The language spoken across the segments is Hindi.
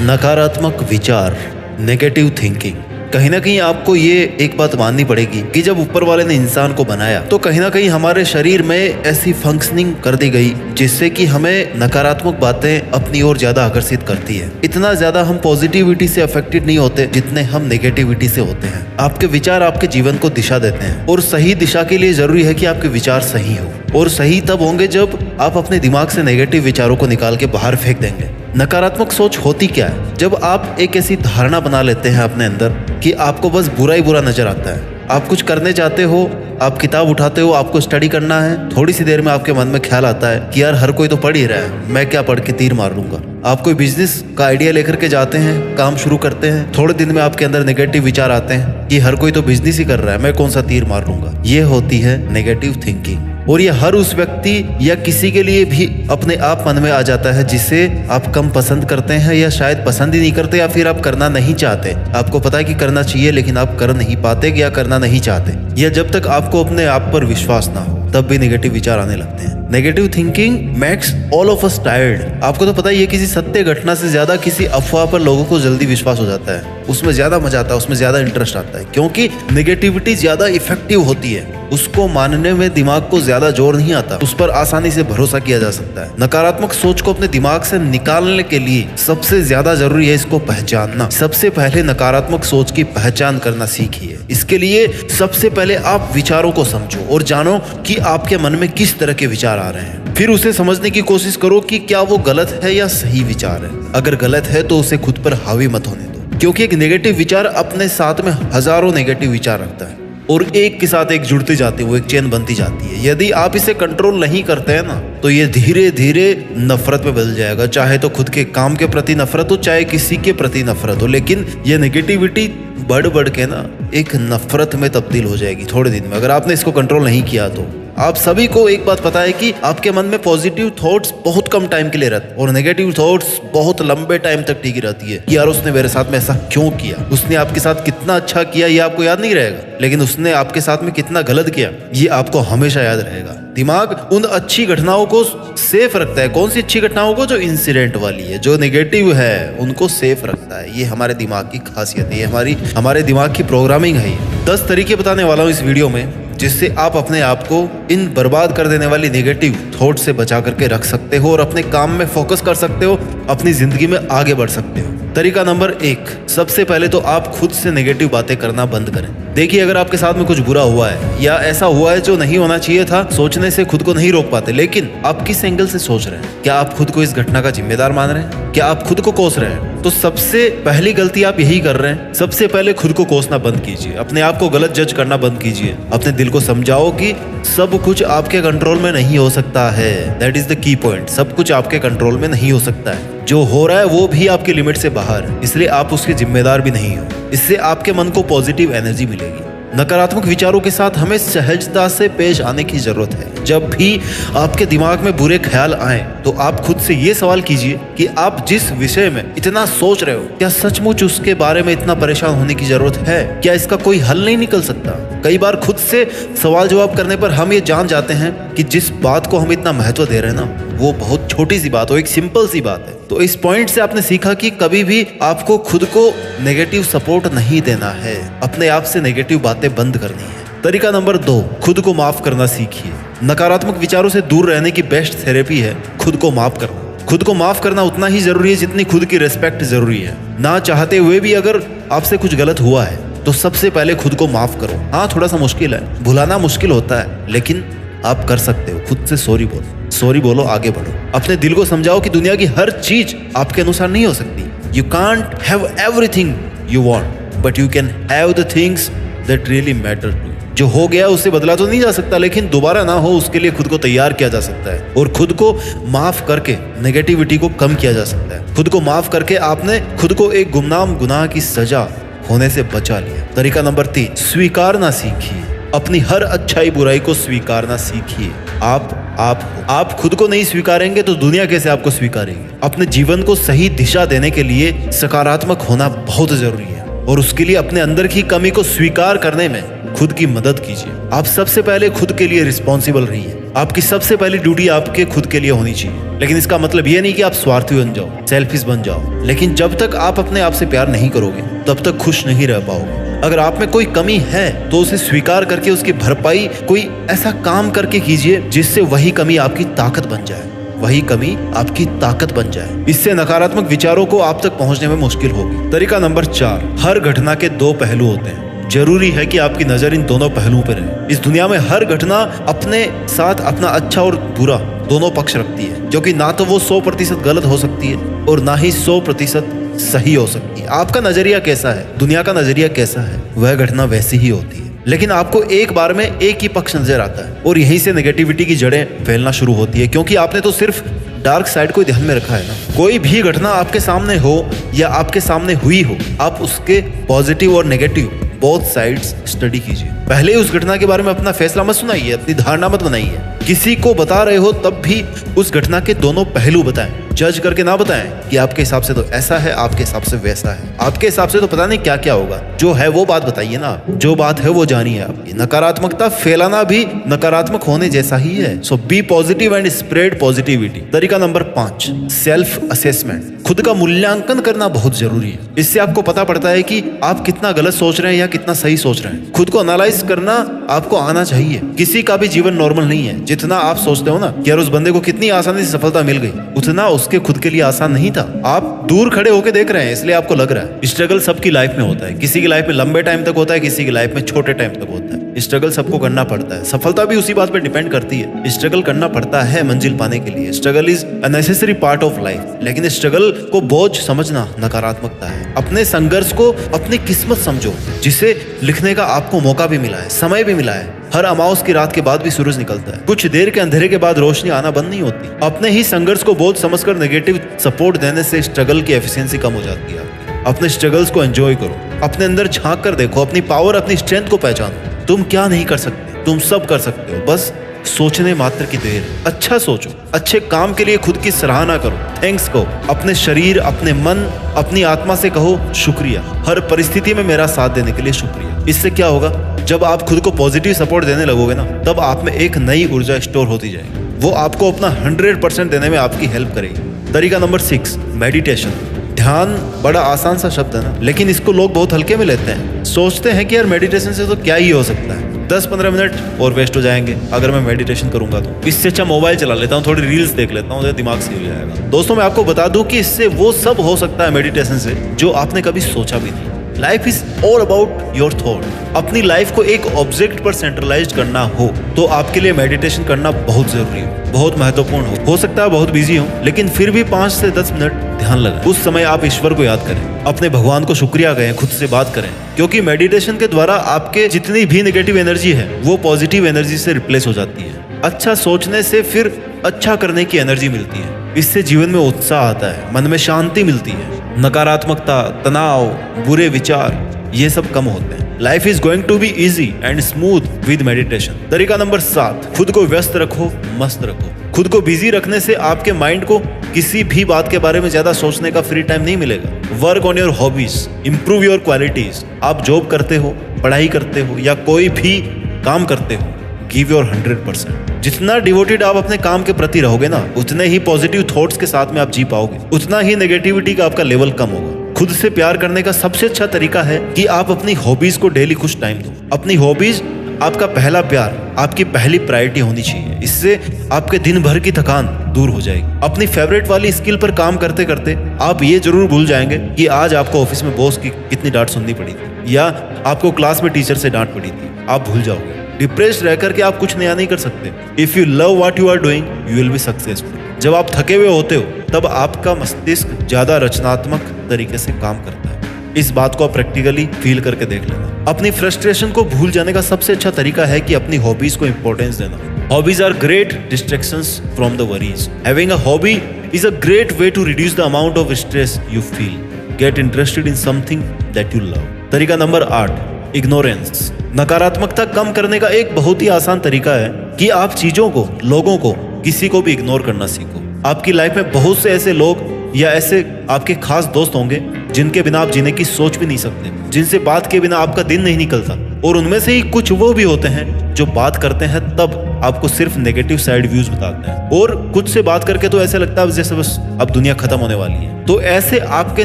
नकारात्मक विचार, नेगेटिव थिंकिंग। कहीं ना कहीं आपको ये एक बात माननी पड़ेगी कि जब ऊपर वाले ने इंसान को बनाया तो कहीं ना कहीं हमारे शरीर में ऐसी फंक्शनिंग कर दी गई जिससे कि हमें नकारात्मक बातें अपनी ओर ज्यादा आकर्षित करती है। इतना ज्यादा हम पॉजिटिविटी से अफेक्टेड नहीं होते जितने हम नेगेटिविटी से होते हैं। आपके विचार आपके जीवन को दिशा देते हैं और सही दिशा के लिए जरूरी है कि आपके विचार सही हो, और सही तब होंगे जब आप अपने दिमाग से नेगेटिव विचारों को निकाल के बाहर फेंक देंगे। नकारात्मक सोच होती क्या है? जब आप एक ऐसी धारणा बना लेते हैं अपने अंदर कि आपको बस बुरा ही बुरा नजर आता है। आप कुछ करने चाहते हो, आप किताब उठाते हो, आपको स्टडी करना है, थोड़ी सी देर में आपके मन में ख्याल आता है कि यार हर कोई तो पढ़ ही रहा है, मैं क्या पढ़ के तीर मार लूंगा। आप कोई बिजनेस का आइडिया लेकर के जाते हैं, काम शुरू करते हैं, थोड़े दिन में आपके अंदर नेगेटिव विचार आते हैं कि हर कोई तो बिजनेस ही कर रहा है, मैं कौन सा तीर मार लूंगा। ये होती है नेगेटिव थिंकिंग, और ये हर उस व्यक्ति या किसी के लिए भी अपने आप मन में आ जाता है जिसे आप कम पसंद करते हैं, या शायद पसंद ही नहीं करते, या फिर आप करना नहीं चाहते। आपको पता है कि करना चाहिए लेकिन आप कर नहीं पाते या करना नहीं चाहते, या जब तक आपको अपने आप पर विश्वास ना हो तब भी नेगेटिव विचार आने लगते हैं। Negative thinking makes all of us tired. आपको तो पता ही है किसी सत्य घटना से ज्यादा किसी अफवाह पर लोगों को जल्दी विश्वास हो जाता है, उसमें ज्यादा मजा आता है, उसमें ज्यादा इंटरेस्ट आता है, क्योंकि नेगेटिविटी ज्यादा इफेक्टिव होती है। उसको मानने में दिमाग को ज्यादा जोर नहीं आता, उस पर आसानी से भरोसा किया जा सकता है। नकारात्मक सोच को अपने दिमाग से निकालने के लिए सबसे ज्यादा जरूरी है इसको पहचानना। सबसे पहले नकारात्मक सोच की पहचान करना सीखिए। इसके लिए सबसे पहले आप विचारों को समझो और जानो कि आपके मन में किस तरह के विचार आ रहे हैं। फिर उसे समझने की कोशिश करो कि क्या वो गलत है या सही विचार है। अगर गलत है तो उसे खुद पर हावी मत होने दो, क्योंकि एक नेगेटिव विचार अपने साथ में हजारों नेगेटिव विचार रखता है और एक के साथ एक जुड़ते जाते हैं, वो एक चेन बनती जाती है। यदि आप इसे कंट्रोल नहीं करते हैं ना तो ये धीरे धीरे नफरत में बदल जाएगा। चाहे तो खुद के काम के प्रति नफरत हो, चाहे किसी के प्रति नफरत हो, लेकिन ये नेगेटिविटी बढ़ बढ़ के ना एक नफरत में तब्दील हो जाएगी थोड़े दिन में, अगर आपने इसको कंट्रोल नहीं किया तो। आप सभी को एक बात पता है कि आपके मन में पॉजिटिव थॉट्स बहुत कम टाइम के लिए रहते हैं और नेगेटिव थॉट्स बहुत लंबे टाइम तक टिकी रहती है कि यार उसने मेरे साथ में ऐसा क्यों किया, उसने आपके साथ कितना अच्छा किया ये आपको याद नहीं रहेगा, लेकिन उसने आपके साथ में कितना गलत किया ये आपको हमेशा याद रहेगा। दिमाग उन अच्छी घटनाओं को सेफ रखता है। कौन सी अच्छी घटनाओं को? जो इंसिडेंट वाली है, जो नेगेटिव है उनको सेफ रखता है। ये हमारे दिमाग की खासियत है, ये हमारे दिमाग की प्रोग्रामिंग है। 10 तरीके बताने वाला हूँ इस वीडियो में जिससे आप अपने आप को इन बर्बाद कर देने वाली नेगेटिव थॉट से बचा करके रख सकते हो और अपने काम में फोकस कर सकते हो, अपनी जिंदगी में आगे बढ़ सकते हो। तरीका नंबर 1, सबसे पहले तो आप खुद से नेगेटिव बातें करना बंद करें। देखिए, अगर आपके साथ में कुछ बुरा हुआ है या ऐसा हुआ है जो नहीं होना चाहिए था, सोचने से खुद को नहीं रोक पाते, लेकिन आप किस एंगल से सोच रहे हैं? क्या आप खुद को इस घटना का जिम्मेदार मान रहे हैं? क्या आप खुद को कोस रहे हैं? तो सबसे पहली गलती आप यही कर रहे हैं। सबसे पहले खुद को कोसना बंद कीजिए, अपने आप को गलत जज करना बंद कीजिए। अपने दिल को समझाओ कि सब कुछ आपके कंट्रोल में नहीं हो सकता है। दैट इज द की पॉइंट। सब कुछ आपके कंट्रोल में नहीं हो सकता है। जो हो रहा है वो भी आपकी लिमिट से बाहर है, इसलिए आप उसके जिम्मेदार भी नहीं हो। इससे आपके मन को पॉजिटिव एनर्जी मिलेगी। नकारात्मक विचारों के साथ हमें सहजता से पेश आने की जरूरत है। जब भी आपके दिमाग में बुरे ख्याल आए तो आप खुद से ये सवाल कीजिए कि आप जिस विषय में इतना सोच रहे हो, क्या सचमुच उसके बारे में इतना परेशान होने की जरूरत है? क्या इसका कोई हल नहीं निकल सकता? कई बार खुद से सवाल जवाब करने पर हम ये जान जाते हैं कि जिस बात को हम इतना महत्व दे रहे हैं ना, वो बहुत छोटी सी बात हो, एक सिंपल सी बात है। तो इस पॉइंट से आपने सीखा कि कभी भी आपको खुद को नेगेटिव सपोर्ट नहीं देना है, अपने आप से नेगेटिव बातें बंद करनी है। तरीका नंबर 2, खुद को माफ करना सीखिए। नकारात्मक विचारों से दूर रहने की बेस्ट थेरेपी है खुद को माफ करना। खुद को माफ करना उतना ही जरूरी है जितनी खुद की रिस्पेक्ट जरूरी है। ना चाहते हुए भी अगर आपसे कुछ गलत हुआ है तो सबसे पहले खुद को माफ करो। हाँ, थोड़ा सा मुश्किल है, भुलाना मुश्किल होता है, लेकिन आप कर सकते हो। खुद से सॉरी बोलो, आगे बढ़ो। अपने दिल को समझाओ कि दुनिया की हर चीज आपके अनुसार नहीं हो सकती। You can't have everything you want, but you can have the things that really matter to. जो हो गया उसे बदला तो नहीं जा सकता, लेकिन दोबारा ना हो उसके लिए खुद को तैयार किया जा सकता है, और खुद को माफ करके नेगेटिविटी को कम किया जा सकता है। खुद को माफ करके आपने खुद को एक गुमनाम गुनाह की सजा होने से बचा लिया। तरीका नंबर 3, स्वीकारना सीखिए। अपनी हर अच्छाई बुराई को स्वीकारना सीखिए। आप खुद को नहीं स्वीकारेंगे तो दुनिया कैसे आपको स्वीकारेगी? अपने जीवन को सही दिशा देने के लिए सकारात्मक होना बहुत जरूरी है, और उसके लिए अपने अंदर की कमी को स्वीकार करने में खुद की मदद कीजिए। आप सबसे पहले खुद के लिए रिस्पॉन्सिबल रहिए। आपकी सबसे पहली ड्यूटी आपके खुद के लिए होनी चाहिए। लेकिन इसका मतलब ये नहीं कि आप स्वार्थी बन जाओ, सेल्फिश बन जाओ। लेकिन जब तक आप अपने आप से प्यार नहीं करोगे तब तक खुश नहीं रह पाओगे। अगर आप में कोई कमी है तो उसे स्वीकार करके उसकी भरपाई कोई ऐसा काम करके कीजिए जिससे वही कमी आपकी ताकत बन जाए, वही कमी आपकी ताकत बन जाए। इससे नकारात्मक विचारों को आप तक पहुंचने में मुश्किल होगी। तरीका नंबर 4, हर घटना के 2 पहलू होते हैं। जरूरी है कि आपकी नजर इन दोनों पहलुओं पर रहे। इस दुनिया में हर घटना अपने साथ अपना अच्छा और बुरा दोनों पक्ष रखती है, क्योंकि ना तो वो 100% गलत हो सकती है और ना ही 100% सही हो सकती है। आपका नजरिया कैसा है, दुनिया का नजरिया कैसा है, वह घटना वैसी ही होती है। लेकिन आपको एक बार में एक ही पक्ष नजर आता है और यहीं से नेगेटिविटी की जड़ें फैलना शुरू होती है, क्योंकि आपने तो सिर्फ डार्क साइड को ध्यान में रखा है ना। कोई भी घटना आपके सामने हो या आपके सामने हुई हो, आप उसके पॉजिटिव और नेगेटिव बोथ साइड्स स्टडी कीजिए। पहले उस घटना के बारे में अपना फैसला मत सुनाइए, अपनी धारणा मत बनाइए। किसी को बता रहे हो तब भी उस घटना के दोनों पहलू बताएं। जज करके ना बताएं कि आपके हिसाब से तो ऐसा है, आपके हिसाब से वैसा है, आपके हिसाब से तो पता नहीं क्या क्या होगा। जो है वो बात बताइए ना, जो बात है वो जानिए। आपकी नकारात्मकता फैलाना भी नकारात्मक होने जैसा ही है। So be positive and spread positivity. तरीका नंबर 5, सेल्फ असेसमेंट। खुद का मूल्यांकन करना बहुत जरूरी है। इससे आपको पता पड़ता है कि आप कितना गलत सोच रहे हैं या कितना सही सोच रहे हैं। खुद को एनालाइज करना आपको आना चाहिए। किसी का भी जीवन नॉर्मल नहीं है। जितना आप सोचते हो ना कि यार उस बंदे को कितनी आसानी से सफलता मिल गई, उतना उसके खुद के लिए आसान नहीं था। आप दूर खड़े होकर देख रहे हैं इसलिए आपको लग रहा है। स्ट्रगल सबकी लाइफ में होता है। किसी की लाइफ में लंबे टाइम तक होता है, किसी की लाइफ में छोटे टाइम तक होता है। स्ट्रगल सबको करना पड़ता है। सफलता भी उसी बात पर डिपेंड करती है। स्ट्रगल करना पड़ता है मंजिल पाने के लिए। Struggle is a necessary part of life. लेकिन स्ट्रगल को बोझ समझना नकारात्मकता है। अपने संघर्ष को अपनी किस्मत समझो, जिसे लिखने का आपको मौका भी मिला है, समय भी मिला है। हर अमावस की रात के बाद भी सूरज निकलता है। कुछ देर के अंधेरे के बाद रोशनी आना बंद नहीं होती। अपने ही संघर्ष को बोझ समझकर नेगेटिव सपोर्ट देने से स्ट्रगल की एफिशिएंसी कम हो जाती है। अपने स्ट्रगल्स को एंजॉय करो, अपने अंदर झांक कर देखो, अपनी पावर, अपनी स्ट्रेंथ को पहचानो। तुम क्या नहीं कर सकते, तुम सब कर सकते हो। बस सोचने मात्र की देर। अच्छा सोचो, अच्छे काम के लिए खुद की सराहना करो, थैंक्स कहो। अपने शरीर, अपने मन, अपनी आत्मा से कहो शुक्रिया। हर परिस्थिति में मेरा साथ देने के लिए शुक्रिया। इससे क्या होगा, जब आप खुद को पॉजिटिव सपोर्ट देने लगोगे ना, तब आप में एक नई ऊर्जा स्टोर होती जाएगी। वो आपको अपना 100% देने में आपकी हेल्प करेगी। तरीका नंबर 6, मेडिटेशन। ध्यान बड़ा आसान सा शब्द है ना, लेकिन इसको लोग बहुत हल्के में लेते हैं। सोचते हैं कि यार मेडिटेशन से तो क्या ही हो सकता है, 10-15 मिनट और वेस्ट हो जाएंगे अगर मैं मेडिटेशन करूंगा तो। इससे अच्छा मोबाइल चला लेता हूँ, थोड़ी रील्स देख लेता हूँ, दिमाग सही हो जाएगा। दोस्तों, मैं आपको बता दूं कि इससे वो सब हो सकता है मेडिटेशन से जो आपने कभी सोचा भी नहीं। Life is all about your thought. अपनी लाइफ को एक ऑब्जेक्ट पर सेंट्रलाइज करना हो तो आपके लिए मेडिटेशन करना बहुत जरूरी हो, बहुत महत्वपूर्ण हो सकता है बहुत बिजी हो, लेकिन फिर भी 5 से 10 मिनट ध्यान लगाएं। उस समय आप ईश्वर को याद करें, अपने भगवान को शुक्रिया कहें, खुद से बात करें, क्योंकि मेडिटेशन के द्वारा आपके जितनी भी नेगेटिव एनर्जी है वो पॉजिटिव एनर्जी से रिप्लेस हो जाती है। अच्छा सोचने से फिर अच्छा करने की एनर्जी मिलती है। इससे जीवन में उत्साह आता है, मन में शांति मिलती है। नकारात्मकता, तनाव, बुरे विचार, ये सब कम होते हैं। Life is going to be easy and smooth with meditation. तरीका नंबर 7, खुद को व्यस्त रखो, मस्त रखो। खुद को बिजी रखने से आपके माइंड को किसी भी बात के बारे में ज्यादा सोचने का फ्री टाइम नहीं मिलेगा। Work on your hobbies, improve your qualities. आप जॉब करते हो, पढ़ाई करते हो या कोई भी काम करते हो, गिव योर 100%। जितना डिवोटेड आप अपने काम के प्रति रहोगे ना, उतने ही पॉजिटिव थॉट्स के साथ में आप जी पाओगे, उतना ही नेगेटिविटी का आपका लेवल कम होगा। खुद से प्यार करने का सबसे अच्छा तरीका है कि आप अपनी हॉबीज को डेली कुछ टाइम दो। अपनी हॉबीज आपका पहला प्यार, आपकी पहली प्रायोरिटी होनी चाहिए। इससे आपके दिन भर की थकान दूर हो जाएगी। अपनी फेवरेट वाली स्किल पर काम करते करते आप ये जरूर भूल जाएंगे कि आज आपको ऑफिस में बॉस की कितनी डांट सुननी पड़ी थी या आपको क्लास में टीचर से डांट पड़ी थी। आप भूल जाओगे। डिप्रेस्ड रहकर के आप कुछ नया नहीं कर सकते। If you love what you are doing, you will be successful. जब आप थके हुए होते हो तब आपका मस्तिष्क ज्यादा रचनात्मक तरीके से काम करता है। इस बात को आप प्रैक्टिकली फील करके देख लेना। अपनी फ्रस्ट्रेशन को भूल जाने का सबसे अच्छा तरीका है कि अपनी हॉबीज को इंपॉर्टेंस देना। Hobbies are great distractions from the worries. Having a hobby is a great way to reduce the amount of stress you feel. Get interested in something that you love. तरीका नंबर 8, इग्नोरेंस। नकारात्मकता कम करने का एक बहुत ही आसान तरीका है कि आप चीजों को, लोगों को, किसी को भी इग्नोर करना सीखो। आपकी लाइफ में बहुत से ऐसे लोग या ऐसे आपके खास दोस्त होंगे जिनके बिना आप जीने की सोच भी नहीं सकते, जिनसे बात के बिना आपका दिन नहीं निकलता। और उनमें से ही कुछ वो भी होते हैं जो बात करते हैं तब आपको सिर्फ नेगेटिव साइड व्यूज बताते हैं, और कुछ से बात करके तो ऐसा लगता है जैसे बस अब दुनिया खत्म होने वाली है। तो ऐसे आपके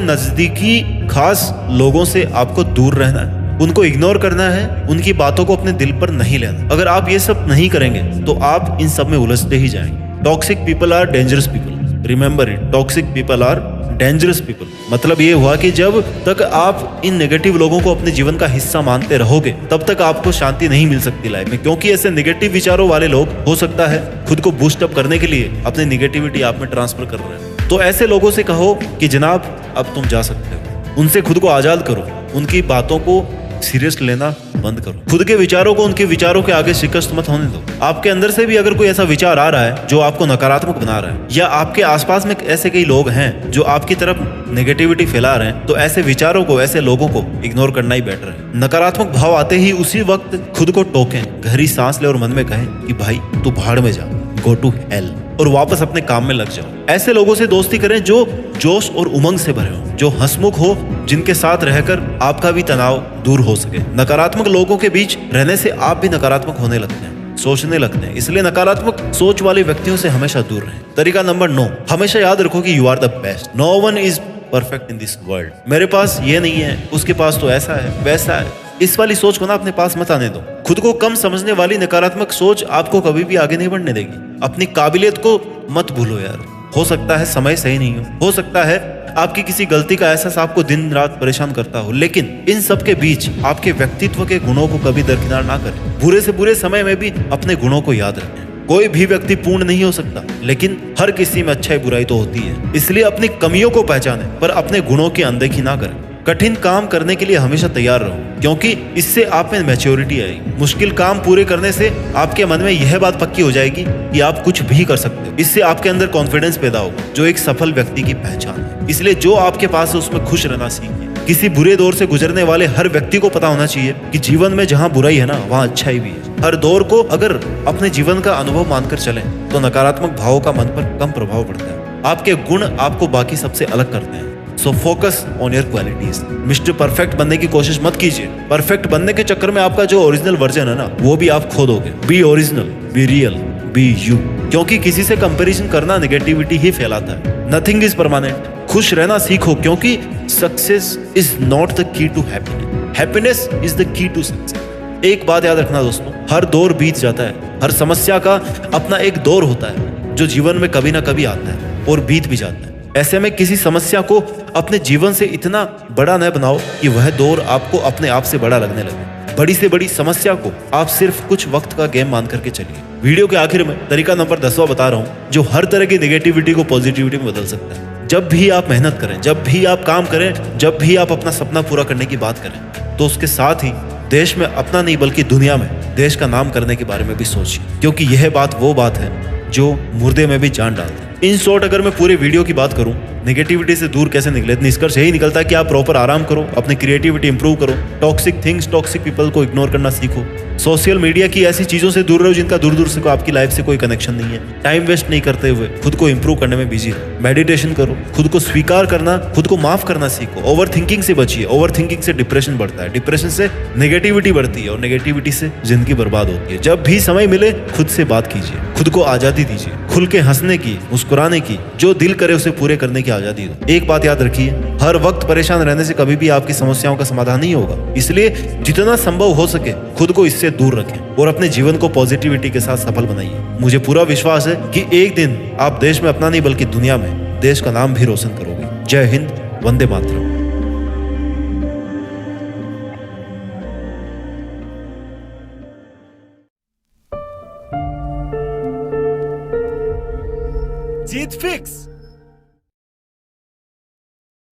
नजदीकी खास लोगों से आपको दूर रहना है, उनको इग्नोर करना है, उनकी बातों को अपने दिल पर नहीं लेना। अगर आप ये सब नहीं करेंगे तो आप इन सब में उलझते ही जाएंगे। Toxic people are dangerous people, remember it, toxic people are dangerous people. मतलब ये हुआ कि जब तक आप इन नेगेटिव लोगों को अपने जीवन का हिस्सा मानते रहोगे तब तक आपको शांति नहीं मिल सकती लाइफ में, क्योंकि ऐसे नेगेटिव विचारों वाले लोग हो सकता है खुद को बूस्ट अप करने के लिए अपनी नेगेटिविटी आप में ट्रांसफर कर रहे हैं। तो ऐसे लोगों से कहो कि जनाब अब तुम जा सकते हो, उनसे खुद को आजाद करो, उनकी बातों को सीरियस लेना बंद करो, खुद के विचारों को उनके विचारों के आगे शिकस्त मत होने दो। आपके अंदर से भी अगर कोई ऐसा विचार आ रहा है जो आपको नकारात्मक बना रहा है, या आपके आसपास में ऐसे कई लोग हैं जो आपकी तरफ नेगेटिविटी फैला रहे हैं, तो ऐसे विचारों को, ऐसे लोगों को इग्नोर करना ही बेटर है। नकारात्मक भाव आते ही उसी वक्त खुद को टोकें, गहरी सांस ले और मन में कहें कि भाई तू भाड़ में जा, गो टू हेल, और वापस अपने काम में लग जाओ। ऐसे लोगों से दोस्ती करें जो जोश और उमंग से भरे हो, जो हंसमुख हो, जिनके साथ रहकर आपका भी तनाव दूर हो सके। नकारात्मक लोगों के बीच रहने से आप भी नकारात्मक होने लगते हैं, सोचने लगते हैं, इसलिए नकारात्मक सोच वाले व्यक्तियों से हमेशा दूर रहें। तरीका नंबर 9, हमेशा याद रखो कि you are the best, no one is perfect in this world. मेरे पास ये नहीं है, उसके पास तो ऐसा है, वैसा है, इस वाली सोच को ना अपने पास मत आने दो। खुद को कम समझने वाली नकारात्मक सोच आपको कभी भी आगे नहीं बढ़ने देगी। अपनी काबिलियत को मत भूलो यार, हो सकता है समय सही नहीं हो सकता है आपकी किसी गलती का एहसास आपको दिन रात परेशान करता हो, लेकिन इन सब के बीच आपके व्यक्तित्व के गुणों को कभी दरकिनार ना करें। बुरे से बुरे समय में भी अपने गुणों को याद रखें। कोई भी व्यक्ति पूर्ण नहीं हो सकता, लेकिन हर किसी में अच्छाई बुराई तो होती है, इसलिए अपनी कमियों को पहचानें पर अपने गुणों की अनदेखी ना करें। कठिन काम करने के लिए हमेशा तैयार रहो, क्योंकि इससे आप में मैच्योरिटी आएगी। मुश्किल काम पूरे करने से आपके मन में यह बात पक्की हो जाएगी कि आप कुछ भी कर सकते हो। इससे आपके अंदर कॉन्फिडेंस पैदा होगा, जो एक सफल व्यक्ति की पहचान है। इसलिए जो आपके पास है उसमें खुश रहना सीखिए। किसी बुरे दौर से गुजरने वाले हर व्यक्ति को पता होना चाहिए कि जीवन में जहाँ बुराई है ना, वहाँ अच्छाई भी है। हर दौर को अगर अपने जीवन का अनुभव मानकर चलें तो नकारात्मक भावों का मन पर कम प्रभाव पड़ता है। आपके गुण आपको बाकी सबसे अलग करते हैं। So focus on your qualities. Mister perfect बनने की कोशिश मत कीजिए। परफेक्ट बनने के चक्कर में आपका जो ओरिजिनल वर्जन है ना, वो भी आप खो दोगे। Be original, be real, be you. क्योंकि किसी से कंपैरिजन करना नेगेटिविटी ही फैलाता है। Nothing is permanent. खुश रहना सीखो, क्योंकि success is not the key to happiness, happiness is the key to success. एक बात याद रखना दोस्तों, हर दौर बीत जाता है। हर समस्या का अपना एक दौर होता है जो जीवन में कभी ना कभी आता है और बीत भी जाता है। ऐसे में किसी समस्या को अपने जीवन से इतना बड़ा न बनाओ कि वह दौर आपको अपने आप से बड़ा लगने लगे। बड़ी से बड़ी समस्या को आप सिर्फ कुछ वक्त का गेम मान करके चलिए। वीडियो के आखिर में तरीका नंबर 10वां बता रहा हूँ, जो हर तरह की नेगेटिविटी को पॉजिटिविटी में बदल सकता है। जब भी आप मेहनत करें, जब भी आप काम करें, जब भी आप अपना सपना पूरा करने की बात करें, तो उसके साथ ही देश में अपना नहीं बल्कि दुनिया में देश का नाम करने के बारे में भी सोचिए, क्योंकि यह बात वो बात है जो मुर्दे में भी जान डालती है। इन शॉर्ट अगर मैं पूरे वीडियो की बात करूं, नेगेटिविटी से दूर कैसे निकले, निष्कर्ष यही निकलता है कि आप प्रॉपर आराम करो, अपनी क्रिएटिविटी इंप्रूव करो, टॉक्सिक थिंग्स, टॉक्सिक पीपल को इग्नोर करना सीखो, सोशल मीडिया की ऐसी चीजों से दूर रहो जिनका दूर दूर से आपकी लाइफ से कोई कनेक्शन नहीं है, टाइम वेस्ट नहीं करते हुए खुद को इंप्रूव करने में बिजी रहो, मेडिटेशन करो, खुद को स्वीकार करना, खुद को माफ करना सीखो, ओवर थिंकिंग से बचिए। ओवर थिंकिंग से डिप्रेशन बढ़ता है, डिप्रेशन से नेगेटिविटी बढ़ती है और नेगेटिविटी से जिंदगी बर्बाद होती है। जब भी समय मिले खुद से बात कीजिए, खुद को आजादी दीजिए, खुल के हंसने की, मुस्कुराने की, जो दिल करे उसे पूरे करने की आजादी दो। एक बात याद रखिए, हर वक्त परेशान रहने से कभी भी आपकी समस्याओं का समाधान नहीं होगा, इसलिए जितना संभव हो सके खुद को इससे दूर रखें और अपने जीवन को पॉजिटिविटी के साथ सफल बनाइए। मुझे पूरा विश्वास है कि एक दिन आप देश में अपना नहीं बल्कि दुनिया में देश का नाम भी रोशन करोगे। जय हिंद, वंदे मातरम। जीत फिक्स।